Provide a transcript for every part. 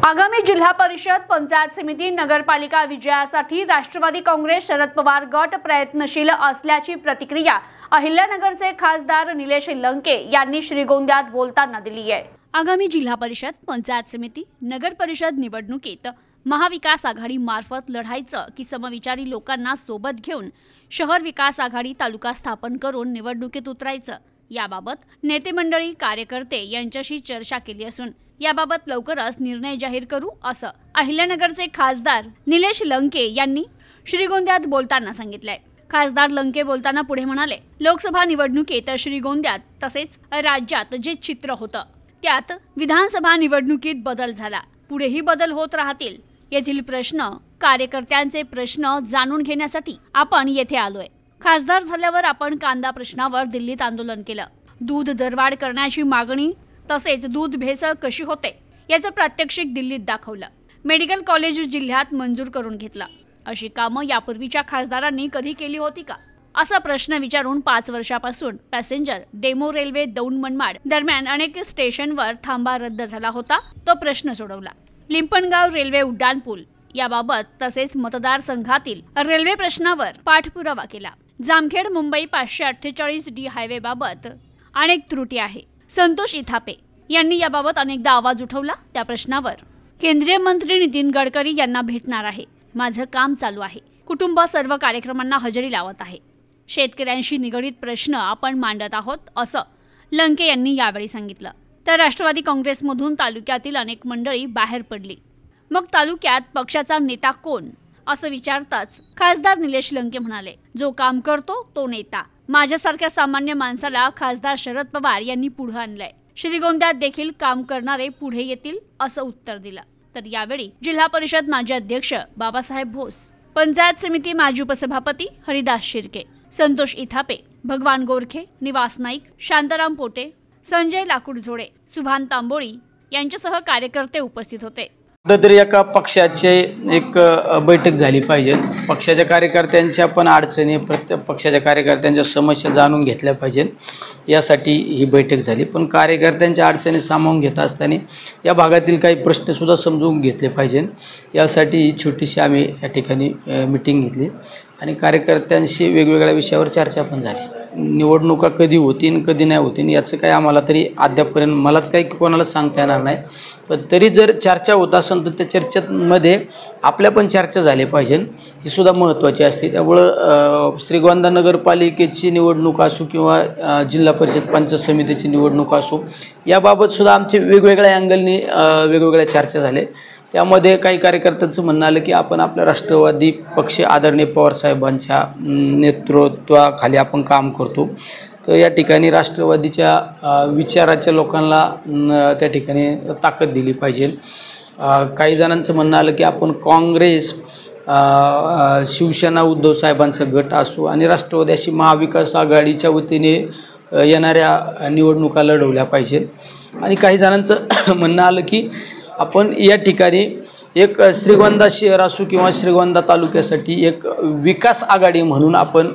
आगामी जिल्हा परिषद, पंचायत समिती, नगरपालिका विजयासाठी राष्ट्रवादी काँग्रेस शरद पवार गट प्रयत्नशील असल्याची प्रतिक्रिया अहिल्यानगरचे खासदार निलेश लंके यांनी श्रीगोंद्यात बोलताना दिली आहे। आगामी जिल्हा परिषद, पंचायत समिती, नगर परिषद निवडणुकीत महाविकास आघाडी मार्फत लढायचं की समविचारी लोकांना सोबत घेऊन शहर विकास आघाडी तालुका स्थापन करून निवडणुकीत उतरायचं, याबाबत नेते मंडळी, कार्यकर्ते यांच्याशी चर्चा केली असून याबाबत लवकरच निर्णय जाहीर करू असं अहिल्यानगरचे खासदार निलेश लंके यांनी श्रीगोंद्यात बोलताना सांगितलंय। खासदार लंके बोलताना पुढे म्हणाले, लोकसभा निवडणुकीत श्रीगोंद्यात तसेच राज्यात जे चित्र होतं त्यात विधानसभा निवडणुकीत बदल झाला, पुढेही बदल होत राहतील। येथील प्रश्न, कार्यकर्त्यांचे प्रश्न जाणून घेण्यासाठी आपण येथे आलोय। खासदार झाल्यावर आपण कांदा प्रश्नावर दिल्लीत आंदोलन केलं, दूध दरवाढ करण्याची मागणी तसेच दूध भेसळ कशी होते याचं प्रात्यक्षिक दिल्लीत दाखवलं, मेडिकल कॉलेज जिल्ह्यात मंजूर करून घेतलं। अशी कामं यापूर्वीच्या खासदारांनी कधी केली होती का, असा प्रश्न विचारून 5 वर्षापासून passenger demo railway Daund Manmad दरम्यान अनेक स्टेशनवर थांबा रद्द झाला होता, तो प्रश्न सोडवला। लिंपणगाव रेल्वे उड्डाणपूल याबाबत तसेच मतदारसंघातील रेल्वे प्रश्नावर पाठपुरावा केला। जामखेड मुंबई 548D हायवे बाबत अनेक त्रुटी आहे, संतोष इथापे यांनी याबाबत अनेकदा आवाज उठवला। त्या प्रश्नावर केंद्रीय मंत्री नितीन गडकरी यांना भेटणार आहे, माझं काम चालू आहे, कुटुंब सर्व कार्यक्रमांना हजेरी लावत आहे, शेतकऱ्यांशी निगडीत प्रश्न आपण मांडत आहोत, असं लंके यांनी यावेळी सांगितलं। तर राष्ट्रवादी काँग्रेसमधून तालुक्यातील अनेक मंडळी बाहेर पडली, मग तालुक्यात पक्षाचा नेता कोण असं विचारताच खासदार निलेश लंके म्हणाले, जो काम करतो तो नेता। माझ्यासारख्या सामान्य माणसाला खासदार शरद पवार यांनी पुढे आणलंय, श्रीगोंद्यात देखील काम करणारे पुढे येतील असं उत्तर दिलं। तर यावेळी जिल्हा परिषद माजी अध्यक्ष बाबासाहेब भोस, पंचायत समिती माजी उपसभापती हरिदास शिर्के, संतोष इथापे, भगवान गोरखे, निवास नाईक, शांताराम पोटे, संजय लाकूडझोडे, सुभान तांबोळी यांच्यासह कार्यकर्ते उपस्थित होते। कुठेतरी एका पक्षाची एक बैठक झाली पाहिजे, पक्षाच्या कार्यकर्त्यांच्या पण अडचणी, प्रत्येक पक्षाच्या कार्यकर्त्यांच्या समस्या जाणून घेतल्या पाहिजे, यासाठी ही बैठक झाली। पण कार्यकर्त्यांच्या अडचणी सामावून घेत असताना या भागातील काही प्रश्नसुद्धा समजून घेतले पाहिजे, यासाठी ही छोटीशी आम्ही या ठिकाणी मीटिंग घेतली आणि कार्यकर्त्यांशी वेगवेगळ्या विषयावर चर्चा पण झाली। निवडणुका कधी होतील कधी नाही होतील याचं काही आम्हाला तरी अद्यापपर्यंत मलाच काही कोणाला सांगता येणार नाही, पण तरी जर चर्चा होत असेल तर त्या चर्चेमध्ये आपल्या पण चर्चा झाली पाहिजे, ही सुद्धा महत्त्वाची असते। त्यामुळं श्रीगोंदा नगरपालिकेची निवडणूक असो किंवा जिल्हा परिषद पंचायत समितीची निवडणूक असो, याबाबत सुद्धा आमचे वेगवेगळ्या अँगलनी वेगवेगळ्या चर्चा झाल्या। त्यामध्ये काही कार्यकर्त्यांचं म्हणणं आलं की आपण आपल्या राष्ट्रवादी पक्ष आदरणीय पवारसाहेबांच्या नेतृत्वाखाली आपण काम करतो, तर या ठिकाणी राष्ट्रवादीच्या विचाराच्या लोकांना त्या ठिकाणी ताकद दिली पाहिजे। काही जणांचं म्हणणं आलं की आपण काँग्रेस, शिवसेना, उद्धव साहेबांचा गट असो आणि राष्ट्रवादी अशी महाविकास आघाडीच्या वतीने येणाऱ्या निवडणुका लढवल्या पाहिजे। आणि काही जणांचं म्हणणं आलं की आपण या ठिकाणी एक श्रीगोंदा शहर असो किंवा श्रीगोंदा तालुक्यासाठी एक विकास आघाडी म्हणून आपण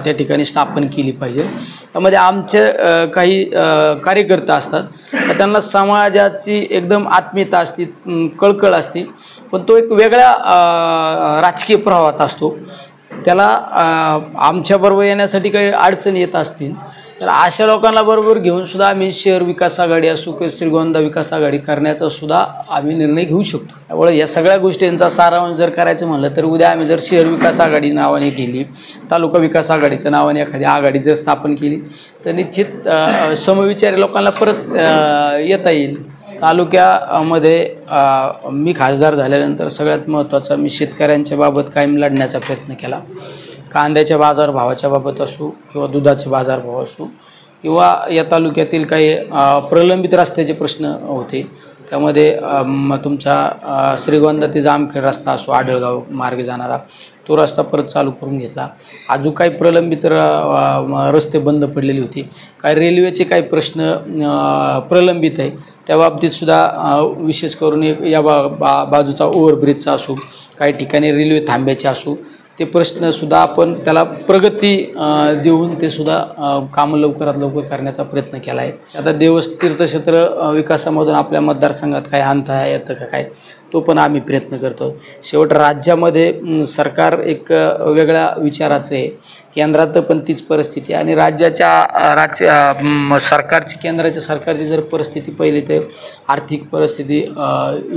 त्या ठिकाणी स्थापन केली पाहिजे। त्यामध्ये आमचे काही कार्यकर्ते असतात, त्यांना समाजाची एकदम आत्मीयता असते, कळकळ असते, पण तो एक वेगळ्या राजकीय प्रवाहात असतो, त्याला आमच्याबरोबर येण्यासाठी काही अडचणी येत असतील तर अशा लोकांना बरोबर घेऊन सुद्धा आम्ही शहर विकास आघाडी असो किंवा श्रीगोंदा विकास आघाडी करण्याचा सुद्धा आम्ही निर्णय घेऊ शकतो। त्यामुळे या सगळ्या गोष्टींचा सारांश जर करायचं म्हणलं तर उद्या आम्ही जर शहर विकास आघाडी नावाने केली, तालुका विकास आघाडीच्या नावाने एखादी आघाडी जर स्थापन केली तर निश्चित समविचारी लोकांना परत येता येईल। तालुक्यामध्ये मी खासदार झाल्यानंतर सगळ्यात महत्त्वाचा मी शेतकऱ्यांच्या बाबत कायम लढण्याचा प्रयत्न केला। कांद्याच्या बाजारभावाच्या बाबत असो किंवा दुधाचे बाजारभाव असो किंवा या तालुक्यातील काही प्रलंबित रस्त्याचे प्रश्न होते, त्यामध्ये तुमचा श्रीगोंदा ते जामखेड रस्ता असो, आडळगाव मार्गे जाणारा तो रस्ता परत चालू करून घेतला। अजून काही प्रलंबित रस्ते बंद पडलेले होते, काही रेल्वेचे काही प्रश्न प्रलंबित आहे, त्या बाबतीत सुद्धा विशेष करून या बाजूचा ओव्हरब्रिजचा असो, काही ठिकाणी रेल्वे थांब्याचे असो, ते प्रश्नसुद्धा आपण त्याला प्रगती देऊन ते सुद्धा कामं लवकरात लवकर करण्याचा प्रयत्न केला आहे. आता तीर्थक्षेत्र विकासामधून आपल्या मतदारसंघात काय आणता येतं का काय, तो पण आम्ही प्रयत्न करतो. शेवट राज्यामध्ये सरकार एक वेगळ्या विचाराचं आहे, केंद्रात पण तीच परिस्थिती आणि केंद्राच्या सरकारची जर परिस्थिती पाहिली तर आर्थिक परिस्थिती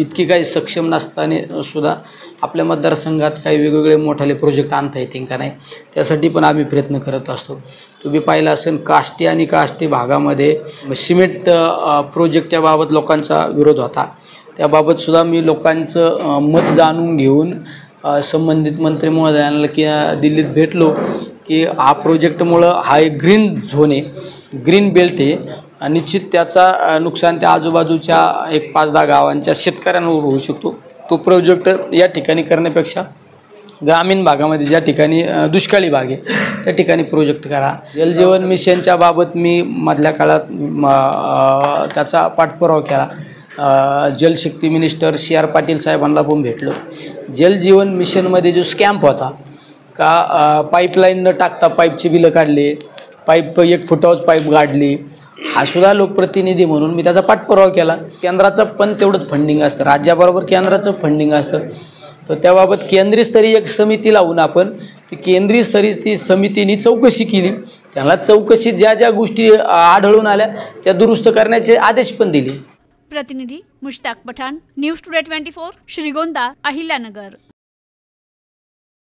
इतकी काही सक्षम नसताना सुद्धा आपल्या मतदारसंघात काही वेगवेगळे मोठाले प्रोजेक्ट आणता येतील का नाही, त्यासाठी पण आम्ही प्रयत्न करत असतो. तुम्ही पाहिलं असेल काष्टी आणि काष्टी भागामध्ये सिमेंट प्रोजेक्टच्या बाबत लोकांचा विरोध होता. त्याबाबतसुद्धा मी लोकांचं मत जाणून घेऊन संबंधित मंत्री महोदयांना की दिल्लीत भेटलो की हा प्रोजेक्टमुळं हा एक ग्रीन झोन आहे, ग्रीन बेल्ट आहे, निश्चित त्याचा नुकसान त्या आजूबाजूच्या एक 5-10 गावांच्या शेतकऱ्यांवर होऊ शकतो. तो प्रोजेक्ट या ठिकाणी करण्यापेक्षा ग्रामीण भागामध्ये ज्या ठिकाणी दुष्काळी भाग आहे त्या ठिकाणी प्रोजेक्ट करा. जलजीवन मिशनच्या बाबत मी मधल्या काळात त्याचा पाठपुरावा केला. जलशक्ती मिनिस्टर CR पाटील साहेबांना पण भेटलो. जलजीवन मिशनमध्ये जो स्कॅम्प होता का पाईपलाईन न टाकता पाईपची बिलं काढली, पाईप 1 फुटावरच पाईप गाडली, हा सुद्धा लोकप्रतिनिधी म्हणून मी त्याचा पाठपुरावा केला. केंद्राचं पण तेवढंच फंडिंग असतं, राज्याबरोबर केंद्राचं फंडिंग असतं. तर त्याबाबत केंद्रीय स्तरीय एक समिती लावून आपण ती केंद्रीय स्तरीय ती समितीने चौकशी केली. त्याला चौकशीत ज्या ज्या गोष्टी आढळून आल्या त्या दुरुस्त करण्याचे आदेश पण दिले. प्रतिनिधी मुश्ताक पठाण, न्यूज टुडे 24, श्रीगोंदा, अहिल्यानगर.